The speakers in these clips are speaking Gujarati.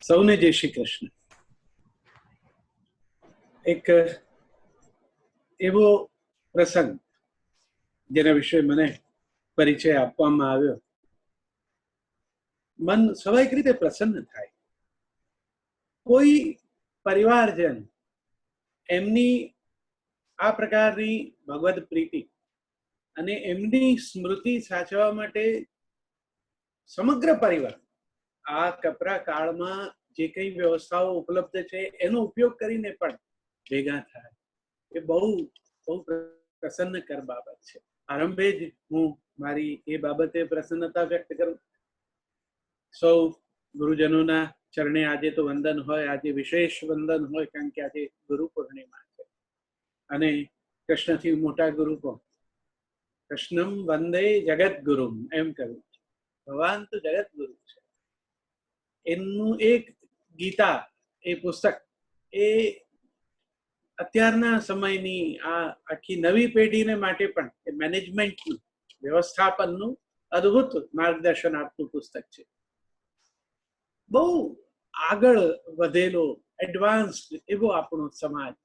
સૌને જય શ્રી કૃષ્ણ. એક એવો પ્રસંગ જેના વિશે મને પરિચય આપવામાં આવ્યો, મન સ્વાભાવિક રીતે પ્રસન્ન થાય. કોઈ પરિવારજન એમની આ પ્રકારની ભગવદ પ્રીતિ અને એમની સ્મૃતિ સાચવવા માટે સમગ્ર પરિવાર આ કપરા કાળમાં જે કઈ વ્યવસ્થાઓ ઉપલબ્ધ છે એનો ઉપયોગ કરીને પણ ભેગા થાય, એ બહુ બહુ પ્રસન્નકર બાબત છે. આરંભે જ હું મારી એ બાબતે પ્રસન્નતા વ્યક્ત કરું. સૌ ગુરુજનોના ચરણે આજે તો વંદન હોય, આજે વિશેષ વંદન હોય, કારણ કે આજે ગુરુ પૂર્ણિમા છે અને કૃષ્ણથી મોટા ગુરુ કોણ? કૃષ્ણમ વંદે જગત ગુરુ એમ કહ્યું છે. ભગવાન તો જગત ગુરુ છે. એમનું એક ગીતા એ પુસ્તક એ અત્યારના સમયની આ આખી નવી પેઢીને માટે પણ એ મેનેજમેન્ટનું, વ્યવસ્થાપનનું અદ્ભુત માર્ગદર્શન આપતું પુસ્તક છે. બહુ આગળ વધેલો એડવાન્સ્ડ એવો આપણો સમાજ,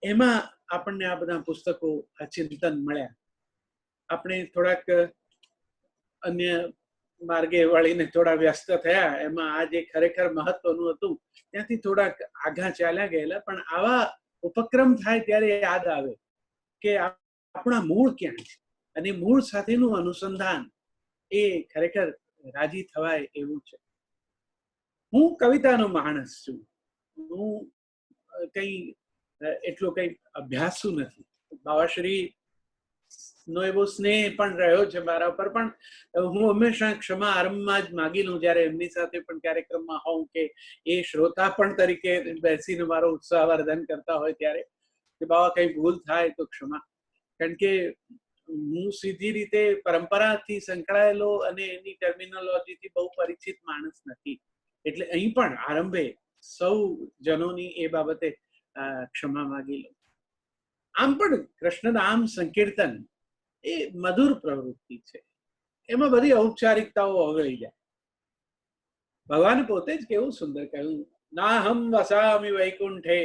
એમાં આપણને આ બધા પુસ્તકો, આ ચિંતન મળ્યા. આપણે થોડાક અન્ય માર્ગે વળીને થોડા વ્યસ્ત થયા, એમાં આ જે ખરેખર મહત્વનું હતું ત્યાંથી થોડાક આઘા ચાલ્યા ગયેલા. પણ આવા ઉપક્રમ થાય ત્યારે યાદ આવે કે આપણા મૂળ ક્યાં છે અને મૂળ સાથેનું અનુસંધાન એ ખરેખર રાજી થવાય એવું છે. હું કવિતાનો માણસ છું. હું કઈ એટલો કઈ અભ્યાસુ નથી. બાવાશ્રી નો એવો સ્નેહ પણ રહ્યો છે મારા ઉપર, પણ હું હંમેશા ક્ષમા આરંભમાં જ માગી લઉં જ્યારે એમની સાથે પણ કાર્યક્રમમાં હોઉં કે એ શ્રોતા પણ તરીકે બેસીને મારો ઉત્સાહવર્ધન કરતા હોય ત્યારે, કે બાવા કઈ ભૂલ થાય તો ક્ષમા. કારણ કે હું સીધી રીતે પરંપરાથી સંકળાયેલો અને એની ટર્મિનોલોજીથી બહુ પરિચિત માણસ નથી. એટલે અહીં પણ આરંભે સૌ જનોની એ બાબતે ક્ષમા માગી લઉં. આમ પણ કૃષ્ણ નામ સંકીર્તન એ મધુર પ્રવૃત્તિ છે. એમાં બધી ઔપચારિકતાઓ અવગળી જાય. ભગવાન પોતે જ કેવું સુંદર કહ્યું, નાહમ વસામિ વૈકુંઠે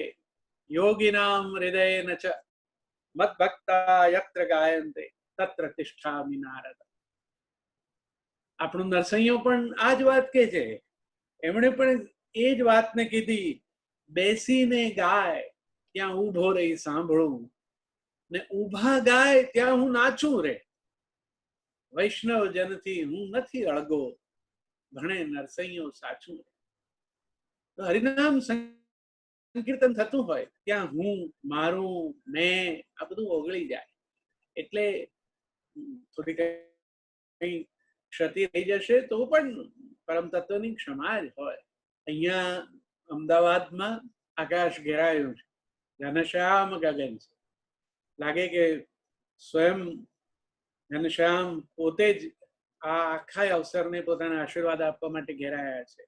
યોગિનામ હૃદયેન ચ મદ્ભક્તા યત્ર ગાયન્તે તત્ર તિષ્ઠામિ નારદ. આપણું નરસૈયો પણ આ જ વાત કે છે. એમણે પણ એ જ વાતને કીધી, બેસીને ગાય ત્યાં ઊભો રહી સાંભળું, ને ઊભા ગાય ત્યાં હું નાચું રે. વૈષ્ણવ જનથી હું નથી અળગો, ભણે નરસૈયો સાચું રે. તો હરિનામ સંકીર્તન થતું હોય ત્યાં હું, મારું, મેં આ બધું ઓગળી જાય. એટલે થોડી કઈ ક્ષતિ થઈ જશે તો પણ પરમ તત્વની ક્ષમા જ હોય. અહીંયા અમદાવાદમાં આકાશ ઘેરાયું છે, ઘનશ્યામ ગગન છે. લાગે કે સ્વયં ઘનશ્યામ પોતે જ આ આખા અવસરને પોતાના આશીર્વાદ આપવા માટે ઘેરાયા છે.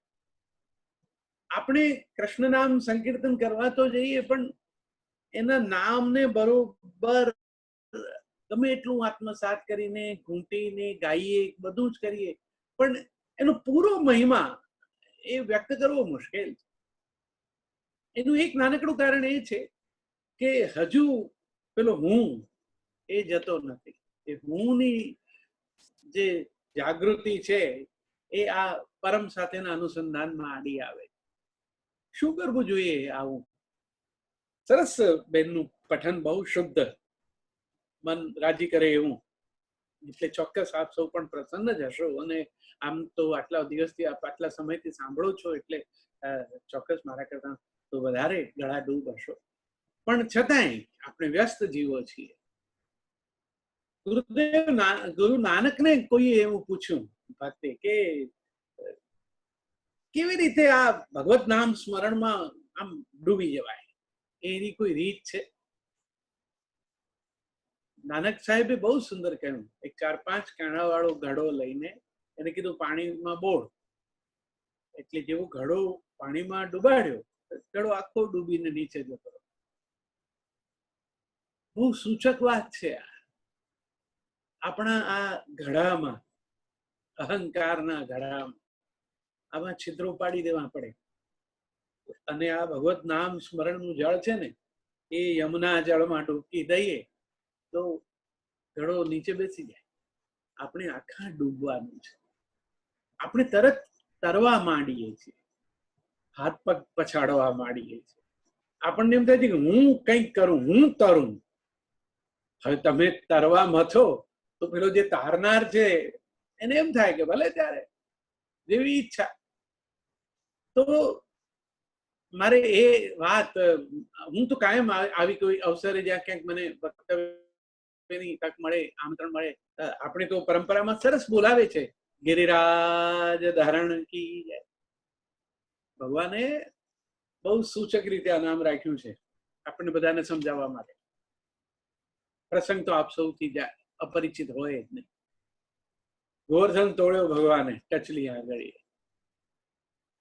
આપણે કૃષ્ણ નામ સંકીર્તન કરવા તો જઈએ, પણ એના નામને બરોબર ગમે એટલું આત્મસાત કરીને ઘૂંટીને ગાઈએ, બધું જ કરીએ, પણ એનો પૂરો મહિમા એ વ્યક્ત કરવો મુશ્કેલ છે. એનું એક નાનકડું કારણ એ છે કે હજુ પેલો હું એ જતો નથી. એ હુંની જે જાગૃતિ છે એ આ પરમ સાથેના અનુસંધાનમાં આડી આવે. શું કરવું જોઈએ? આવું સરસ બેનનું પઠન બહુ શુદ્ધ, મન રાજી કરે એવું. એટલે ચોક્કસ આપ સૌ પણ પ્રસન્ન જ હશો. અને આમ તો આટલા દિવસથી આપ આટલા સમયથી સાંભળો છો એટલે ચોક્કસ મારા કરતા તો વધારે ગળા ડૂબ હશો. પણ છતાંય આપણે વ્યસ્ત જીવો છીએ. ગુરુ નાનકને કોઈએ એવું પૂછ્યું ભક્તે કે કેવી રીતે આ ભગવત નામ સ્મરણમાં આમ ડૂબી જવાય, એની કોઈ રીત છે? નાનક સાહેબે બહુ સુંદર કહ્યું. એક 4-5 કાણા વાળો ઘડો લઈને એને કીધું પાણીમાં બોળ. એટલે જેવો ઘડો પાણીમાં ડૂબાડ્યો, ઘડો આખો ડૂબીને નીચે જતો. બહુ સૂચક વાત છે. આપણા આ ઘડામાં, અહંકારના ઘડામાં આવા છિદ્રો પાડી દેવા પડે. અને આ ભગવત નામ સ્મરણનું જળ છે ને, એ યમુના જળમાં ડૂબકી દઈએ તો ઘડો નીચે બેસી જાય. આપણે આખા ડૂબવાનું છે. આપણે તરત તરવા માંડીએ છીએ, હાથ પગ પછાડવા માંડીએ છીએ. આપણને એમ થાય છે કે હું કંઈક કરું, હું તરું. હવે તમે તરવા મથો તો પેલો જે તારનાર છે એને એમ થાય કે ભલે ત્યારે જેવી ઈચ્છા. તો મારે એ વાત, હું તો કાયમ આવી કોઈ અવસરે જ્યાં ક્યાંક મને વક્તવ્યની તક મળે, આમંત્રણ મળે, આપણે તો પરંપરામાં સરસ બોલાવે છે, ગિરિરાજ ધારણ કી જય. ભગવાને બહુ સૂચક રીતે આ નામ રાખ્યું છે આપણને બધાને સમજાવવા માટે. પ્રસંગ તો આપ સૌથી અપરિચિત હોય જ નહીં. ગોવર્ધન તોડ્યો ભગવાને ટચલી આગળ,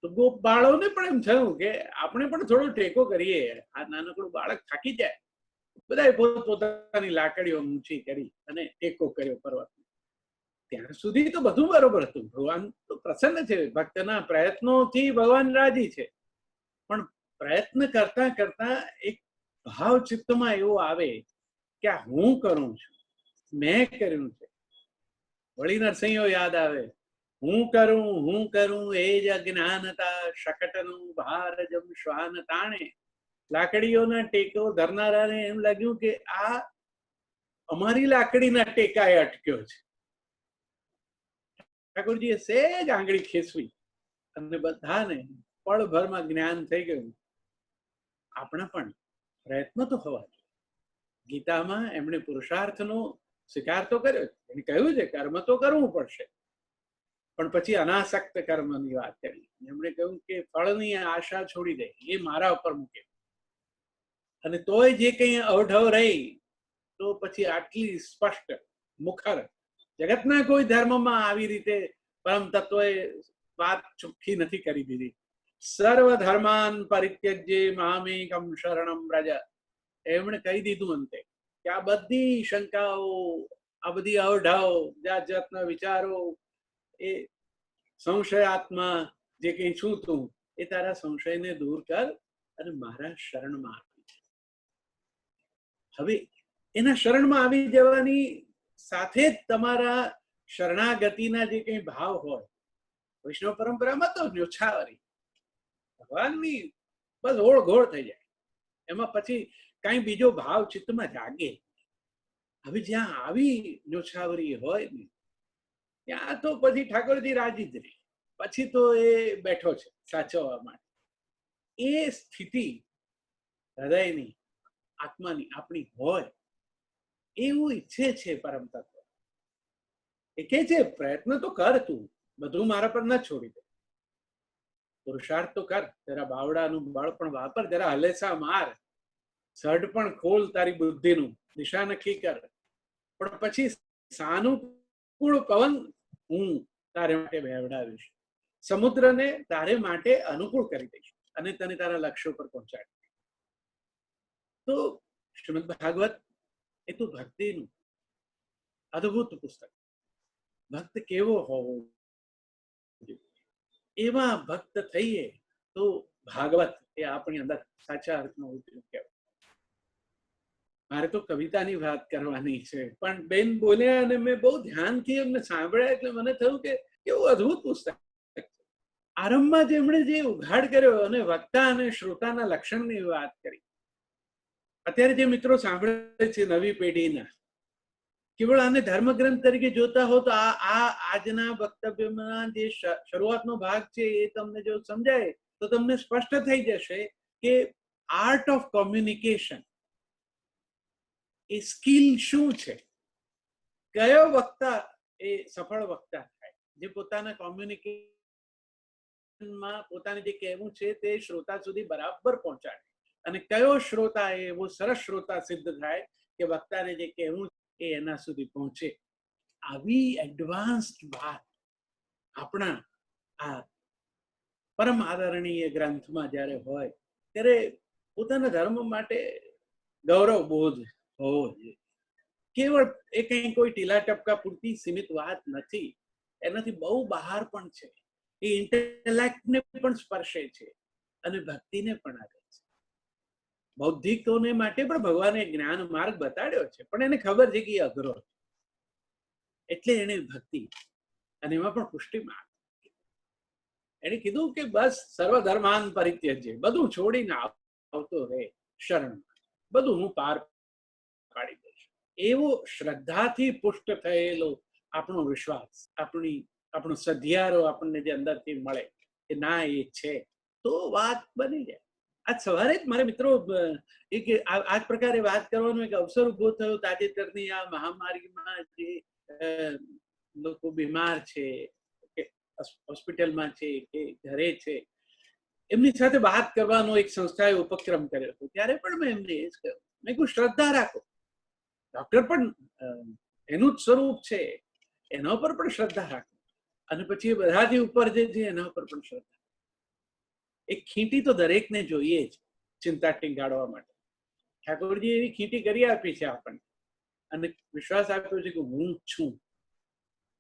તો ગોપ બાળોને પણ એમ થયું કે આપણે પણ થોડો ટેકો કરીએ. આ નાનકડું બાળક થાકી જાય, બધાએ પોતાની લાકડીઓ ઊંચી કરી અને ટેકો કર્યો પર્વત. ત્યાર સુધી તો બધું બરોબર હતું. ભગવાન તો પ્રસન્ન છે, ભક્તના પ્રયત્નોથી ભગવાન રાજી છે. પણ પ્રયત્ન કરતા કરતા એક ભાવ ચિત્તમાં એવો આવે કે આ હું કરું છું, મેં કર્યું છે. વળી નરસિંહો યાદ આવે, હું કરું એ જ અજ્ઞાનતા, શકટનું ભારજમ શ્વાન તાણે. લાકડીઓના ટેકો ધરનારાને એમ લાગ્યું કે આ અમારી લાકડીના ટેકાએ અટક્યો છે. ઠાકોરજીએ સેજ આંગળી ખેંચવી અને બધાને પળભરમાં જ્ઞાન થઈ ગયું. આપણા પણ પ્રયત્ન તો હોવા જોઈએ. ગીતામાં એમણે પુરુષાર્થનો સ્વીકાર તો કર્યો, એને કહ્યું છે કર્મ તો કરવું પડશે, પણ પછી અનાસક્ત કર્મની વાત કરી. એમણે કહ્યું કે ફળની આશા છોડી દે, એ મારા ઉપર મૂકે. અને તોય જે કંઈ અવઢવ રહી તો પછી આટલી સ્પષ્ટ મુખર જગતના કોઈ ધર્મમાં આવી રીતે પરમ તત્વએ વાત ચોખ્ખી નથી કરી દીધી. સર્વ ધર્માન પરિત્યજ્ય મામેકમ શરણમ વ્રજ. એમણે કહી દીધું અંતે કે આ બધી શંકાઓ, આ બધી અવઢવ, જાત જાતના વિચારો, એ સંશયાત્મા જે કંઈ છું તું, એ તારા સંશયને દૂર કર અને મારા શરણમાં આવી. હવે એના શરણમાં આવી જવાની સાથે જ તમારા શરણાગતિના જે કંઈ ભાવ હોય, વૈષ્ણવ પરંપરામાં તો ન્યોછાવરી ભગવાનની બસ ઓળઘોળ થઈ જાય. એમાં પછી કઈ બીજો ભાવ ચિત્તમાં જાગે. હવે જ્યાં આવી ન્યોછાવરી હોય ને, ત્યાં તો પછી ઠાકોરજી રાજી જ રહે. પછી તો એ બેઠો છે સાચવવા માટે. એ સ્થિતિ હૃદયની, આત્માની આપણી હોય એવું ઈચ્છે છે પરમ તત્વ. એ કે છે પ્રયત્ન તો કર, તું બધું મારા પર ન છોડી દે. પુરુષાર્થ તો કર, જરા બાવડાનું બળ પણ વાપર, જરા હલેસા માર, સડ પણ ખોલ તારી બુદ્ધિનું, દિશા નક્કી કર. પણ પછી સાનુકૂળ પવન હું તારે માટે વહેવડાવીશ, સમુદ્રને તારે માટે અનુકૂળ કરી દઈશ અને તને તારા લક્ષ્યો પર પહોંચાડી. તો શ્રીમદ ભાગવત એ તો ભક્તિનું અદ્ભુત પુસ્તક. ભક્ત કેવો હોવો, એવા ભક્ત થઈએ તો ભાગવત એ આપણી અંદર સાચા અર્થમાં ઉતર્યું કહેવાય. મારે તો કવિતાની વાત કરવાની છે, પણ બેન બોલ્યા અને મેં બહુ ધ્યાનથી એમને સાંભળ્યા એટલે મને થયું કે કેવું અદ્ભુત પુસ્તક. આરંભમાં જેમણે જે ઉઘાડ કર્યો અને વક્તા અને શ્રોતાના લક્ષણની વાત કરી. અત્યારે જે મિત્રો સાંભળે છે નવી પેઢીના, કેવળ આને ધર્મગ્રંથ તરીકે જોતા હો તો આ આજના વક્તવ્યમાં જે શરૂઆતનો ભાગ છે એ તમને જો સમજાય તો તમને સ્પષ્ટ થઈ જશે કે art of communication A skill શું છે. કયો વક્તા એ સફળ વક્તા થાય, જે પોતાના કોમ્યુનિકેશનમાં પોતાને જે કહેવું છે તે શ્રોતા સુધી બરાબર પહોંચાડે, અને કયો શ્રોતા એવો સરસ શ્રોતા સિદ્ધ થાય કે વક્તાને જે કહેવું એ એના સુધી પહોંચે. આવી એડવાન્સ્ડ વાત આપણા આ પરમ આદરણીય ગ્રંથમાં જ્યારે હોય ત્યારે પોતાના ધર્મ માટે ગૌરવ બોધ હોવો જોઈએ. કેવળ એ કંઈ કોઈ ટીલા ટપકા પૂરતી સીમિત વાત નથી, એનાથી બહુ બહાર પણ છે. એ ઇન્ટેલેક્ટને પણ સ્પર્શે છે અને ભક્તિને પણ આપે છે. બૌદ્ધિકોને માટે પણ ભગવાને જ્ઞાન માર્ગ બતાડ્યો છે, પણ એને ખબર છે કે એ અઘરો છે, એટલે એને ભક્તિ અને એમાં પણ પુષ્ટિ માર્ગ. એને કીધું કે બસ સર્વધર્માન પરિત્યજ્ય, બધું છોડીને આવતો રહે શરણ, બધું હું પાર પાડી દઈશ. એવો શ્રદ્ધાથી પુષ્ટ થયેલો આપણો વિશ્વાસ, આપણો સધિયારો આપણને જે અંદરથી મળે કે ના એ છે, તો વાત બની જાય. આજ સવારે જ મારા મિત્રો એક આ પ્રકારે વાત કરવાનો એક અવસર ઉભો થયો. તાજેતરની આ મહામારીમાં જે લોકો બીમાર છે, કે હોસ્પિટલમાં છે કે ઘરે છે, એમની સાથે વાત કરવાનો એક સંસ્થાએ ઉપક્રમ કર્યો હતો. ત્યારે પણ મેં એમને એ જ કહ્યું, મેં કહ્યું શ્રદ્ધા રાખો. ડોક્ટર પણ એનું જ સ્વરૂપ છે, એના ઉપર પણ શ્રદ્ધા રાખો, અને પછી એ બધાથી ઉપર જે છે એના ઉપર પણ શ્રદ્ધા. એક ખીંટી તો દરેકને જોઈએ જ ચિંતા ટીંગાડવા માટે. ઠાકોરજી એવી ખીંટી કરી આપી છે આપણને, અને વિશ્વાસ આપ્યો છે કે હું છું.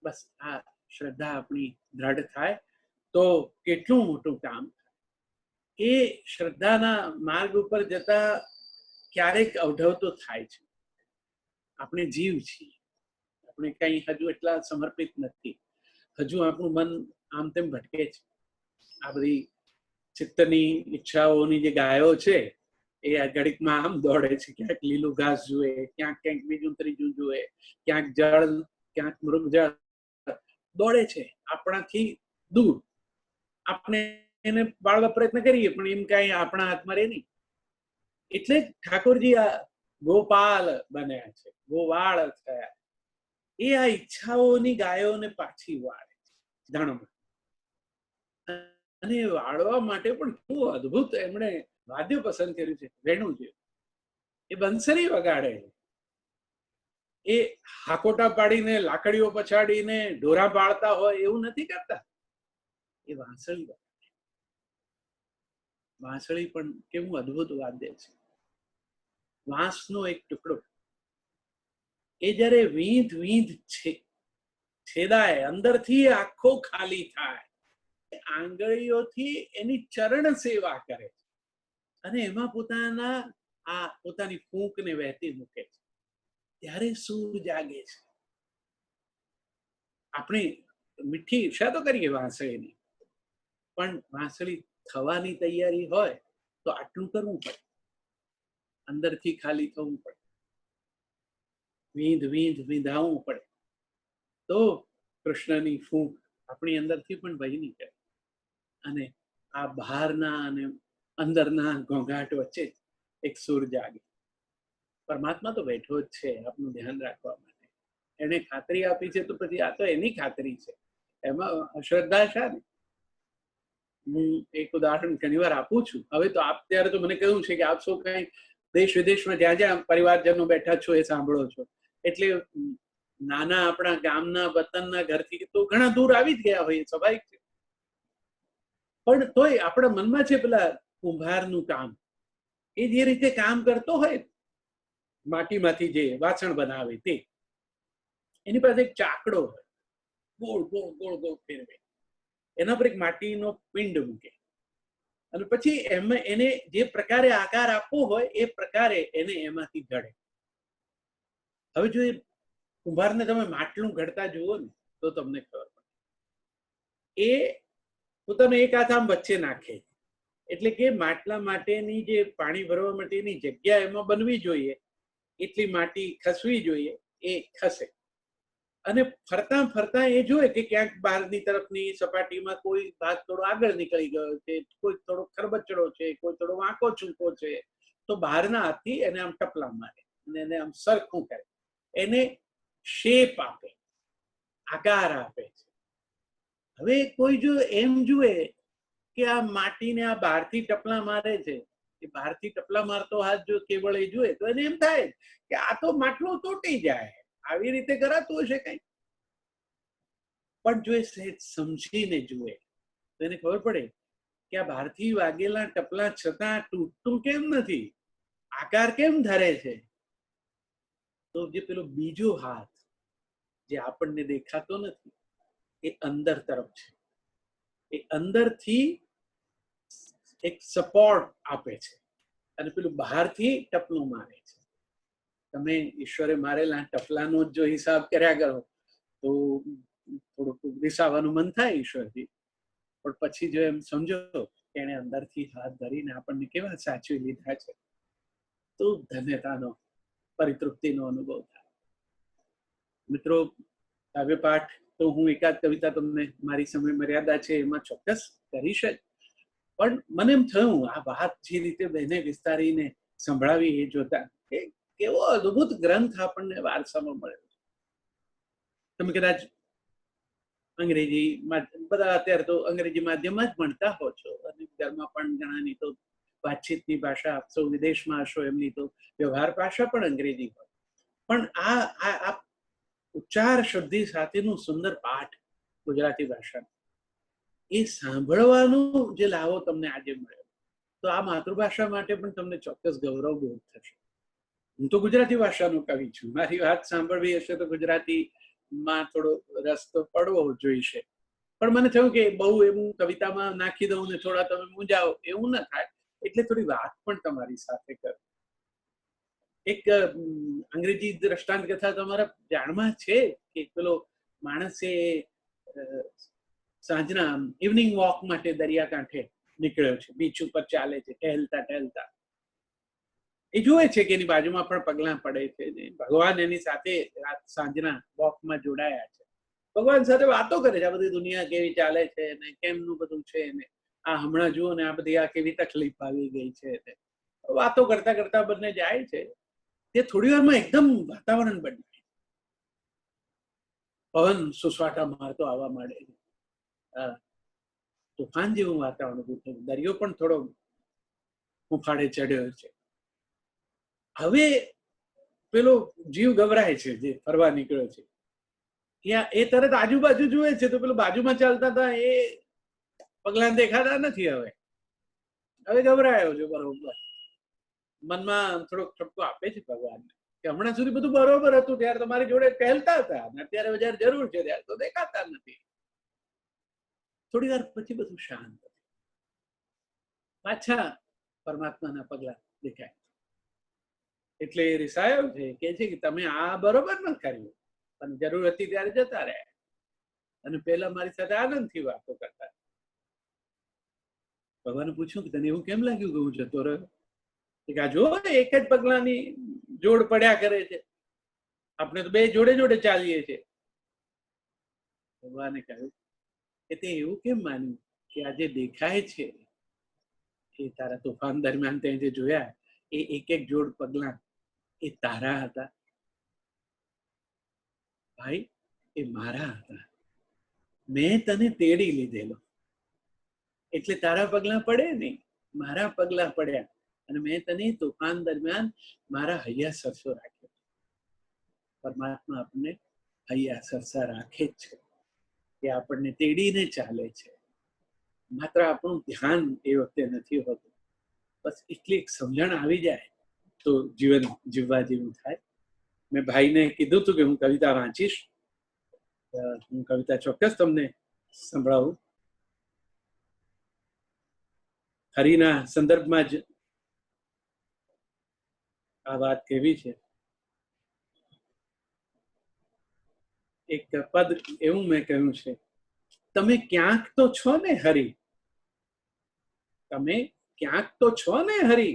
બસ આ શ્રદ્ધા આપણી દ્રઢ થાય તો કેટલું મોટું કામ. એ શ્રદ્ધાના માર્ગ ઉપર જતા ક્યારેક અવઢવ તો થાય છે. આપણે જીવ છીએ, આપણે કઈ હજુ એટલા સમર્પિત નથી, હજુ આપણું મન આમ તેમ ભટકે છે. આ બધી ચિત્તની ઈચ્છાઓની જે ગાયો છે એ આ ઘડીકમાં આમ દોડે છે, ક્યાંક લીલું ઘાસ જુએ, ક્યાંક ક્યાંક બીજું ત્રીજું જુએ, ક્યાંક જળ, ક્યાંક મૃગજળ દોડે છે આપણાથી દૂર. આપણે એને બાળવા પ્રયત્ન કરીએ પણ એમ કઈ આપણા હાથમાં રહે નહીં. એટલે ઠાકોરજી આ ગોપાલ બન્યા છે, ગોવાળ થયા. એ આ ઈચ્છાઓની ગાયોને પાછી વાળે છે ધણમાં, અને વાળવા માટે પણ શું અદભુત એમણે વાદ્ય પસંદ કર્યું છે. વેણુ છે, એ બંસરી વગાડે, એ હાકોટા પાડીને લાકડીઓ પછાડીને ઢોરા પાડતા હોય એવું નથી કરતા. એ વાંસળી વગાડે. વાંસળી પણ કેવું અદભુત વાદ્ય છે. વાંસનો એક ટુકડો એ જયારે વીંધ વીંધ છેદાય, અંદરથી આખો ખાલી થાય, આંગળીઓથી એની ચરણ સેવા કરે છે, અને એમાં પોતાની ફૂંકને વહેતી મૂકે છે, ત્યારે સૂર જાગે છે. આપણે મીઠી ઈર્ષા તો કરીએ વાંસળીની, પણ વાંસળી થવાની તૈયારી હોય તો આટલું કરવું પડે, અંદરથી ખાલી થવું પડે, વીંધ વીંધ વીંધાવવું પડે, તો કૃષ્ણની ફૂંક આપણી અંદરથી પણ વહી નીકળે, અને આ બહારના અને અંદરના ઘોંઘાટ વચ્ચે એક સૂર જાગે. પરમાત્મા તો બેઠો જ છે આપનું ધ્યાન રાખવા માટે. એને ખાતરી આપી છે તો પછી આ તો એની ખાતરી છે, એમાં અશ્રદ્ધા છે ને. હું એક ઉદાહરણ ઘણી વાર આપું છું. હવે તો આપ ત્યારે તો મને કહ્યું છે કે આપ સૌ કઈ દેશ વિદેશમાં જ્યાં જ્યાં પરિવારજનો બેઠા છો એ સાંભળો છો, એટલે નાના આપણા ગામના વતનના ઘરથી તો ઘણા દૂર આવી જ ગયા હોય, સ્વાભાવિક છે. પણ તોય આપણા મનમાં છે પેલા કુંભારનું કામ, એ જે રીતે કામ કરતો હોય, માટીમાંથી જે વાસણ બનાવે તે, એની પાસે એક ચાકડો હોય, ગોળ ગોળ ગોળ ગોળ ફેરવે, એના પર એક માટીનો પિંડ મૂકે, અને પછી એમાં એને જે પ્રકારે આકાર આપવો હોય એ પ્રકારે એને એમાંથી ઘડે. હવે જો એ કુંભારને તમે માટલું ઘડતા જુઓ ને તો તમને ખબર પડે. એ પોતાનો એક હાથ આમ વચ્ચે નાખે, એટલે કે માટલા માટેની જે પાણી ભરવા માટેની જગ્યા એમાં બનવી જોઈએ, એટલી માટી ખસવી જોઈએ, એ ખસે. અને ફરતા ફરતા એ જોયે કે ક્યાંક બહારની તરફની સપાટીમાં કોઈ ભાગ થોડો આગળ નીકળી ગયો છે, કોઈ થોડો ખરબચડો છે, કોઈ થોડો વાંકો ચૂંકો છે, તો બહારના હાથથી એને આમ ટપલા મારે અને એને આમ સરખું કરે, એને શેપ આપે, આકાર આપે છે. હવે કોઈ જો એમ જુએ કે આ માટીને આ બહારથી ટપલા મારે છે, એ બહારથી ટપલા મારતો હાથ જો કેવળ એ જુએ તો એને એમ થાય કે આ તો માટલું તૂટી જાય, આવી રીતે કરાતું હશે કઈ. પણ જો એ સમજીને જુએ તો એને ખબર પડે કે આ બહારથી વાગેલા ટપલા છતાં તૂટતું કેમ નથી, આકાર કેમ ધરે છે. તો જે પેલો બીજો હાથ જે આપણને દેખાતો નથી, એ અંદર તરફ છે, એ અંદરથી એક સપોર્ટ આપે છે અને પેલું બહારથી ટપલું મારે છે. તમે ઈશ્વરે મારેલા ટપલાનો જો હિસાબ કર્યા કરો તો થોડુંક વિસાવાનું મન થાય ઈશ્વરથી, પણ પછી જો એમ સમજો કે એને અંદરથી હાથ ધરીને આપણને કેવા સાચવી લીધા છે, તો ધન્યતાનો, પરિતૃપ્તિનો અનુભવ થાય. મિત્રો, કાવ્ય પાઠ તો હું એકાદ કવિતા તમને મારી સમય મર્યાદા છે એમાં ચોક્કસ કરીશ જ, પણ મને એમ થયું આ વાત જે રીતે બહેને વિસ્તારીને સંભળાવી એ જોતા કે કેવો અદ્ભુત ગ્રંથ આપણને વારસામાં મળ્યો. તમે કદાચ અંગ્રેજીમાં, બધા અત્યારે તો અંગ્રેજી માધ્યમમાં જ ભણતા હો છો અને ઘરમાં પણ ઘણાની તો વાતચીતની ભાષા, સૌ વિદેશમાં હશો એમની તો વ્યવહાર ભાષા પણ અંગ્રેજી હોય, પણ આ ઉચ્ચાર શુદ્ધિ સાથેનું સુંદર પાઠ ગુજરાતી ભાષાનું, એ સાંભળવાનું જે લાવો તમને આજે મળ્યો, તો આ માતૃભાષા માટે પણ તમને ચોક્કસ ગૌરવ બોધ થશે. હું તો ગુજરાતી ભાષાનો કવિ છું, મારી વાત સાંભળવી હશે તો ગુજરાતીમાં થોડો રસ તો પડવો જોઈશે, પણ મને થયું કે બહુ એવું કવિતામાં નાખી દઉં ને થોડા તમે મૂંઝાઓ એવું ના થાય, એટલે થોડી વાત પણ તમારી સાથે કરું. એક અંગ્રેજી દ્રષ્ટાંત કથા તમારા જાણમાં છે કે પેલો માણસે સાંજના ઇવનિંગ વોક માટે દરિયાકાંઠે નીકળ્યો છે, બીચ ઉપર ચાલે છે, ટહેલતા ટહેલતા એ જુએ છે કે એની બાજુમાં પણ પગલાં પડે છે ને ભગવાન એની સાથે સાંજના વોકમાં જોડાયા છે, ભગવાન સાથે વાતો કરે છે, આ બધી દુનિયા કેવી ચાલે છે ને કેમનું બધું છે ને આ હમણાં જુઓ ને આ બધી આ કેવી તકલીફ આવી ગઈ છે, વાતો કરતા કરતા બંને જાય છે. તે થોડી વારમાં એકદમ વાતાવરણ બદલાય, પવન સુસવાટા મારતો આવવા માંડે છે, તોફાન જેવું વાતાવરણ ઉભું થયું, દરિયો પણ થોડો હુંફાળે ચડ્યો છે. હવે પેલો જીવ ગભરાય છે જે ફરવા નીકળ્યો છે, ત્યાં એ તરત આજુબાજુ જુએ છે તો પેલું બાજુમાં ચાલતા હતા એ પગલા દેખાતા નથી. હવે ગભરાયો છે બરોબર, મનમાં થોડોક ઠપકો આપે છે ભગવાનને કે હમણાં સુધી બધું બરોબર હતું, ત્યારે તમારી જોડે પહેલતા હતા અને અત્યારે જયારે જરૂર છે ત્યારે તો દેખાતા નથી. થોડી વાર પછી બધું શાંત, પાછા પરમાત્માના પગલા દેખાય, એટલે રિસાયો છે કે છે કે તમે આ બરોબર ન કર્યું, અને જરૂર હતી ત્યારે જતા રહ્યા અને પેલા મારી સાથે આનંદથી વાતો કરતા. ભગવાને પૂછ્યું કે તને એવું કેમ લાગ્યું કે હું જતો રહ્યો? આ જો એક જ પગલાની જોડ પડ્યા કરે છે, આપણે તો બે જોડે જોડે ચાલીએ છીએ. ભગવાને કહ્યું કે તે એવું કેમ માન્યું કે આ જે દેખાય છે એ તારા તોફાન દરમિયાન તે જે જોયા એ એક એક જોડ પગલા એ તારા હતા ભાઈ, એ મારા હતા, મેં તને તેડી લીધેલો એટલે તારા પગલા પડે નહીં, મારા પગલા પડ્યા અને મેં તને તોફાન દરમિયાન મારા હૈયા સરસો રાખ્યો. પરમાત્મા આપણને હૈયા સરસા રાખે જ છે, એ આપણને તેડીને ચાલે છે, માત્ર આપણું ધ્યાન એ વખતે નથી હોતું. બસ એટલી સમજણ આવી જાય તો જીવન જીવવા જેવું થાય. મેં ભાઈને કીધું હતું કે હું કવિતા વાંચીશ, હું કવિતા ચોક્કસ તમને સંભળાવું. હરિના સંદર્ભમાં જ આ વાત કેવી છે. એક પદ એવું મેં કહ્યું છે, તમે ક્યાંક તો છો ને હરિ, તમે ક્યાંક તો છો ને હરિ,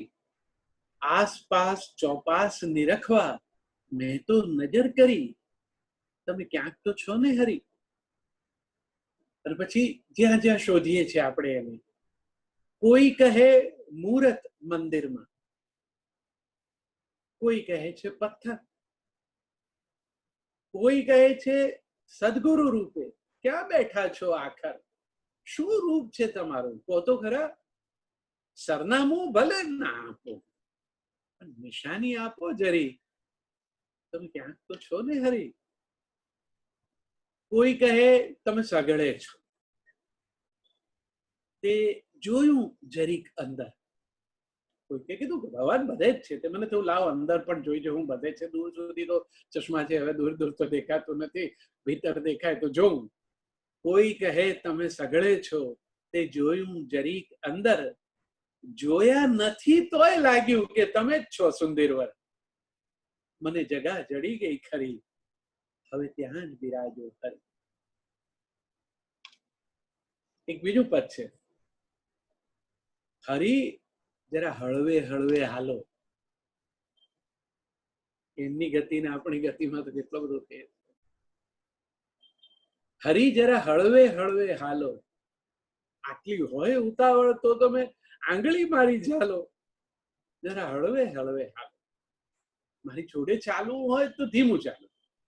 આસપાસ ચોપાસ નિરખવા મેં તો નજર કરી, તમે ક્યાંક તો છો ને હરિ. અને પછી જ્યાં જ્યાં શોધીએ છીએ આપણે એને, કોઈ કહે મૂરત મંદિરમાં, કોઈ કહે છે પથ્થર, કોઈ કહે છે સદગુરુ રૂપે, ક્યાં બેઠા છો આખર, શું રૂપ છે તમારું કહો તો ખરા, સરનામું ભલે ના આપો પણ નિશાની આપો જરી, તમે ક્યાંક તો છો ને હરી. કોઈ કહે તમે સગળે છો, તે જોયું જરીક અંદર, કોઈ કીધું કે ભગવાન બધે જ છે, તે મને થયું લાવ અંદર પણ જોઈ હું બધે છે, દૂર સુધી તો ચશ્મા છે, હવે દૂર દૂર તો દેખાતું નથી, ભીતર દેખાય તો જોઉં. કોઈ કહે તમે સગળે છો, તે જોયું જરીક અંદર, જોયા નથી તોય લાગ્યું કે તમે જ છો સુંદરવર. મને જગા જડી ગઈ ખરી, હવે ત્યાં જ બિરાજો હરી. એક બીજું પદ છે, હરી જરા હળવે હળવે હાલો. એમની ગતિ ને આપણી ગતિમાં તો કેટલો બધો ફેર. હરી જરા હળવે હળવે હાલો. આટલી હોય ઉતાવળ તો તમે આંગળી મારી ચાલો. જરા હળવે હળવે હાલો. મારી જોડે ચાલવું હોય તો ધીમું ચાલો,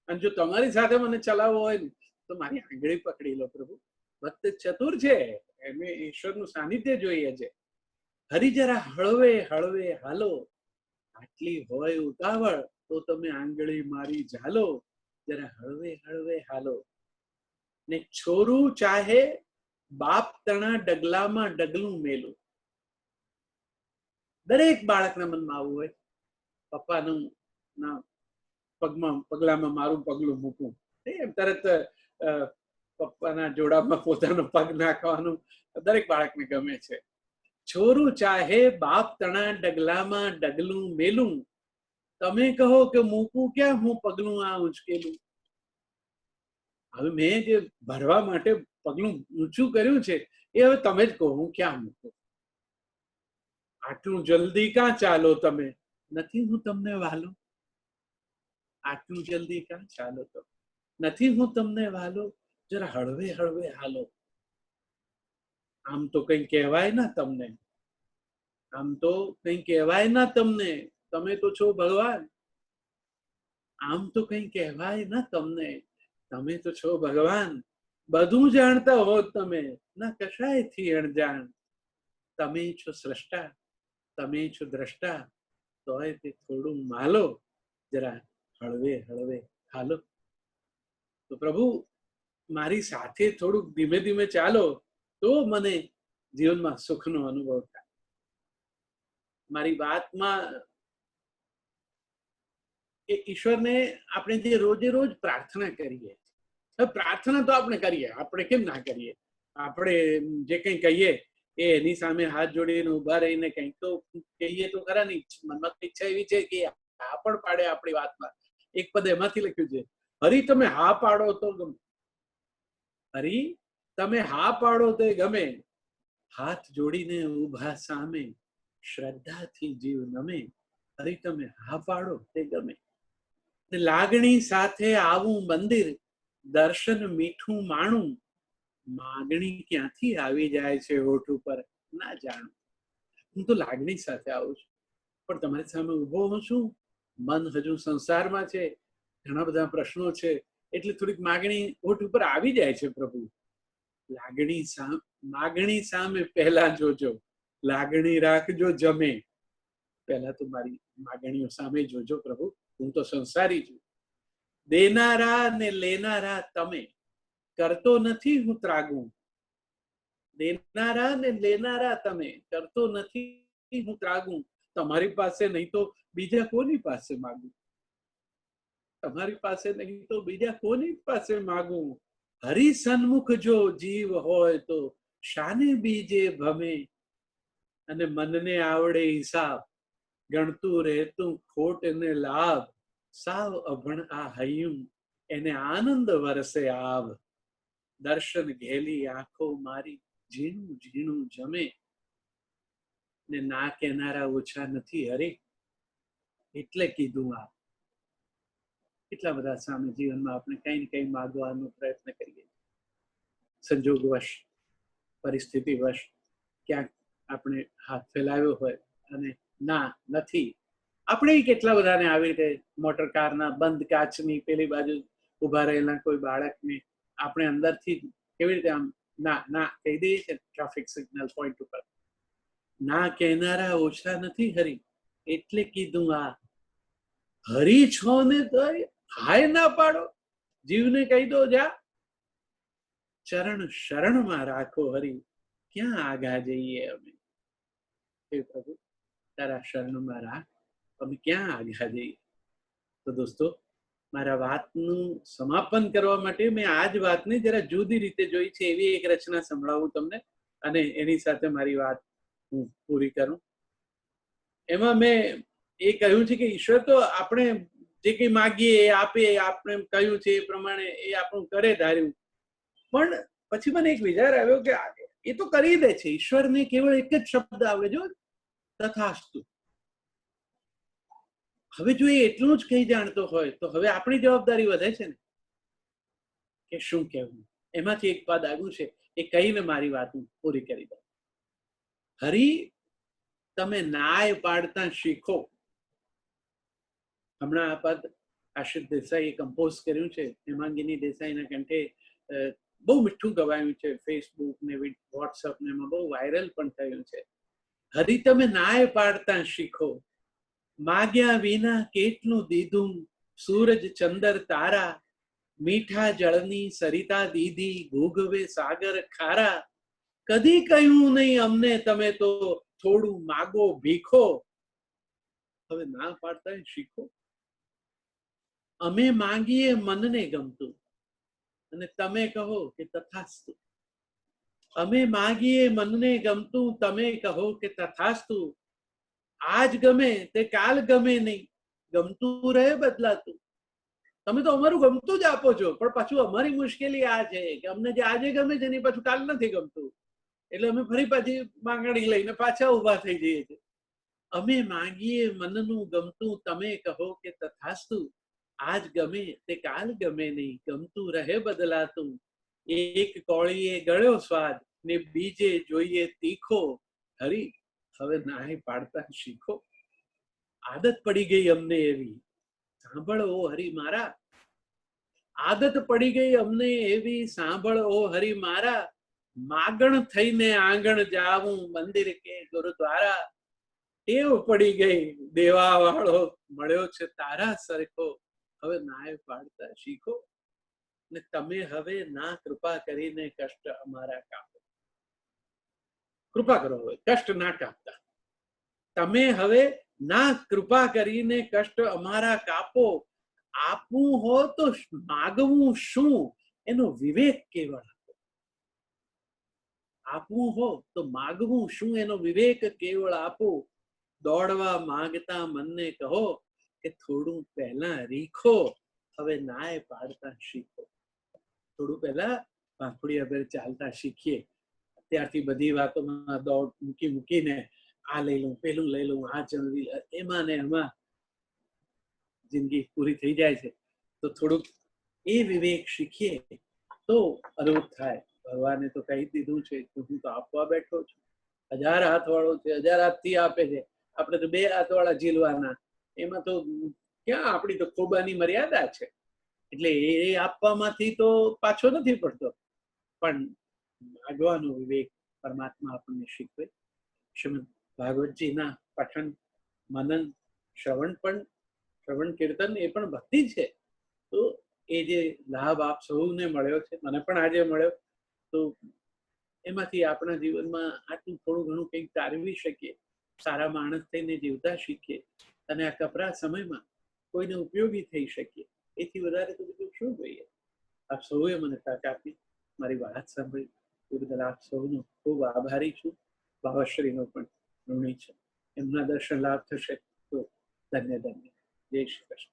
અને જો તમારી સાથે મને ચલાવવું હોય ને તો મારી આંગળી પકડી લો. પ્રભુ ભક્ત ચતુર છે, એને ઈશ્વરનું સાનિધ્ય જોઈએ છે. હરી જરા હળવે હળવે હાલો. આટલી હોય ઉતાવળ તો તમે આંગળી મારી ઝાલો. જરા હળવે હળવે હાલો. ને છોરું ચાહે બાપ તણા ડગલામાં ડગલું મેલું. દરેક બાળકના મનમાં આવું હોય, પપ્પાનું ના પગલામાં મારું પગલું મૂકું, એમ તરત પપ્પાના જોડામાં પોતાનો પગ નાખવાનું દરેક બાળકને ગમે છે. છોરું ચાહે બાપ તણા ડગલામાં ડગલું મેલું. તમે કહો કે મૂકું ક્યાં હું પગલું આ ઉંચકેલું. હવે મેં જે ભરવા માટે પગલું ઊંચું કર્યું છે એ હવે તમે જ કહો, હું ક્યાં મૂકું. આટલું જલ્દી ક્યાં ચાલો તમે, નથી હું તમને વાલો. આટલું જલ્દી ક્યાં ચાલો તમે, નથી હું તમને વાલો. જરા હળવે હળવે હાલો. આમ તો કઈ કહેવાય ના તમને, આમ તો કઈ કહેવાય ના તમને, તમે તો છો ભગવાન. આમ તો કઈ કહેવાય ના તમને, તમે તો છો ભગવાન. બધું જાણતા હો તમે, ના કશાયથી અણજાણ. તમે છો સ્રષ્ટા, તમે છો દ્રષ્ટા, તોય તે થોડું માલો. જરા હળવે હળવે હાલો. તો પ્રભુ મારી સાથે થોડુંક ધીમે ધીમે ચાલો, તો મને જીવનમાં સુખનો અનુભવ થાય. મારી વાતમાં એ ઈશ્વરને આપણે જે રોજે રોજ પ્રાર્થના કરીએ, પ્રાર્થના તો આપણે કરીએ, આપણે કેમ ના કરીએ. આપણે જે કંઈ કહીએ એ એની સામે હાથ જોડીને ઉભા રહીને કંઈક તો કહીએ તો ખરા. નહીં, મનમાં ઈચ્છા એવી છે કે હા પણ પાડે આપણી વાતમાં. એક પદ એમાંથી લખ્યું છે, હરી તમે હા પાડો તો ગમે. હરી તમે હા પાડો તો ગમે. હાથ જોડીને ઉભા સામે, શ્રદ્ધાથી જીવ નમે. હરી તમે હા પાડો તે ગમે. લાગણી સાથે આવું મંદિર, દર્શન મીઠું માણું. માગણી ક્યાંથી આવી જાય છે હોઠ ઉપર ના જાણું. હું તો લાગણી સાથે આવું છું, પણ તમારી સામે ઉભો હું છું. મન હજુ સંસારમાં છે, ઘણા બધા પ્રશ્નો છે, એટલે થોડીક માગણી હોઠ ઉપર આવી જાય છે. પ્રભુ માગણી સામે પહેલા જોજો, લાગણી રાખજો જમે. પહેલા તો મારી માગણીઓ સામે જોજો પ્રભુ, હું તો સંસારી છું. દેનારા ને લેનારા તમે, કરતો નથી હું ત્રાગું. દેનારા ને લેનારા તમે, કરતો નથી હું ત્રાગું. તમારી પાસે નહીં તો બીજા કોની પાસે માગું. તમારી પાસે નહીં તો બીજા કોની પાસે માગું. હરી સન્મુખ જો જીવ હોય તો શાને બીજે ભમે. અને મનને આવડે હિસાબ, ગણતું રહેતું ખોટ ને લાભ. સાવ અભણ આ હૈયું, એને આનંદ વરસે આવ. દર્શન ઘેલી આંખો મારી, ઝીણું ઝીણું જમે. ને ના કેનારા ઓછા નથી હરી, એટલે કીધું આ. કેટલા બધા સામે જીવનમાં આપણે કઈ ને કઈ માગવાનો પ્રયત્ન કરીએ, સંજોગવશ, પરિસ્થિતિવશ ક્યાંક આપણે હાથ ફેલાવ્યો હોય અને ના નથી. આપણે કેટલા બધાને આવી રીતે મોટર કારના બંધ કાચની પેલી બાજુ ઉભા રહેલા કોઈ બાળકને આપણે અંદરથી કેવી રીતે આમ ના ના કહી દઈએ છીએ ટ્રાફિક સિગ્નલ પોઈન્ટ ઉપર. ના કહેનારા ઓછા નથી હરી, એટલે કીધું આ. હરી છો ને તો હાય ના પાડો, જીવને કહી દો જા. ચરણ શરણમાં રાખો હરી, ક્યાં આગા જઈએ અમે. હે પ્રભુ તારા શરણમાં રાખ, અમે ક્યાં આગા જઈએ. તો દોસ્તો, મારા વાતનું સમાપન કરવા માટે મેં આ જ વાતને જરા જુદી રીતે જોઈ છે, એવી એક રચના સંભળાવું તમને, અને એની સાથે મારી વાત હું પૂરી કરું. એમાં મેં એ કહ્યું છે કે ઈશ્વર તો આપણે જે કંઈ માગીએ એ આપે, આપણે કહ્યું છે એ પ્રમાણે એ આપણું કરે ધાર્યું. પણ પછી મને એક વિચાર આવ્યો કે એ તો કરી દે છે. ઈશ્વરને કેવળ એક જ શબ્દ આવે, જો તથાસ્તુ. હવે જો એ એટલું જ કંઈ જાણતો હોય તો હવે આપણી જવાબદારી વધે છે ને કે શું કહેવું. એમાંથી એક પદ આવ્યું છે, એ કહીને મારી વાત હું પૂરી કરી દઉં. હરી તમે નાય પાડતા શીખો. હમણાં આ પદ આશિષ દેસાઈએ કમ્પોઝ કર્યું છે. હેમાંગિની દેસાઈના કંઠે બહુ મીઠું ગવાયું છે. ફેસબુક ને વોટ્સઅપ ને એમાં બહુ વાયરલ પણ થયું છે. હરી તમે નાય પાડતા શીખો, માગ્યા વિના કેટલું દીધું સૂરજ ચંદર તારા, મીઠા જળની સરિતા દીધી ભૂગવે સાગર ખારા, કદી કહ્યું નહીં અમને તમે તો થોડું માગો ભીખો. હવે ના પાડતા શીખો. અમે માંગીએ મનને ગમતું અને તમે કહો કે તથાસ્તુ. અમે માંગીએ મનને ગમતું, તમે કહો કે તથાસ્તુ. આજ ગમે તે કાલ ગમે નહીં, ગમતું રહે બદલાતું. તમે તો અમારું ગમતું જ આપો છો, પણ પાછું અમારી મુશ્કેલી આ છે કે અમને જે આજે ગમે છે એની પાછું કાલ નથી ગમતું, એટલે અમે ફરી પાછી માંગણી લઈને પાછા ઉભા થઈ જઈએ છીએ. અમે માંગીએ મનનું ગમતું, તમે કહો કે તથાસ્તુ. આજ ગમે તે કાલ ગમે નહીં, ગમતું રહે બદલાતું. એક કોળીએ ગળ્યો સ્વાદ ને બીજે જોઈએ તીખો. હરી હવે નાય પાડતા શીખો. આદત પડી ગઈ અમને એવી, સાંભળ ઓ હરી મારા. આદત પડી ગઈ અમને એવી, સાંભળ ઓ હરી મારા. માગણ થઈને આંગણ જાવું, મંદિર કે ગુરુદ્વારા. ટેવ પડી ગઈ દેવા વાળો, મળ્યો છે તારા સરખો. હવે નાય પાડતા શીખો. ને તમે હવે ના કૃપા કરીને કષ્ટ અમારા કાપો. કૃપા કરો, હવે કષ્ટ ના કાપતા. તમે હવે ના કૃપા કરીને કષ્ટ અમારા કાપો. આપવું હો તો માગવું શું એનો વિવેક કેવળ આપો. આપવું હો તો માગવું શું એનો વિવેક કેવળ આપો. દોડવા માંગતા મનને કહો કે થોડું પહેલા રીખો. હવે નાય પાડતા શીખો. થોડું પહેલા પાંખુડી અગર ચાલતા શીખીએ. ત્યારથી બધી વાતોમાં દોડ મૂકીને આ લઈ લઉં, પેલું લઈ લઉં, આ ચણવી, એમાં ને એમાં જિંદગી પૂરી થઈ જાય છે. તો થોડુંક એ વિવેક શીખીએ તો અદભુત થાય. ભગવાને તો કહી દીધું છે કે હું તો આપવા બેઠો છું. 1000 હાથ વાળો છે, 1000 હાથથી આપે છે. આપણે તો 2 હાથ વાળા ઝીલવાના. એમાં તો ક્યાં આપણી તો ખોબાની મર્યાદા છે. એટલે એ આપવામાંથી તો પાછો નથી પડતો, પણ માગવાનો વિવેક પરમાત્મા આપણને શીખવે. શ્રીમદ ભાગવતજીના પઠન, મનન, શ્રવણ કીર્તન એ પણ ભક્તિ છે. તો એ જે લાભ આપ સૌને મળ્યો છે, મને પણ આજે મળ્યો, તો એમાંથી આપણા જીવનમાં આટલું થોડું ઘણું કંઈક તારવી શકીએ, સારા માણસ થઈને જીવતા શીખીએ અને આ કપરા સમયમાં કોઈને ઉપયોગી થઈ શકીએ. એથી વધારે તો બીજું શું જોઈએ. આપ સૌએ મને તક આપી, મારી વાત સાંભળી, એ બદલ આપ સૌનો ખૂબ આભારી છું. ભાવશ્રીનો પણ ઋણી છે. એમના દર્શન લાભ થશે તો ધન્ય ધન્ય. જય શ્રી કૃષ્ણ.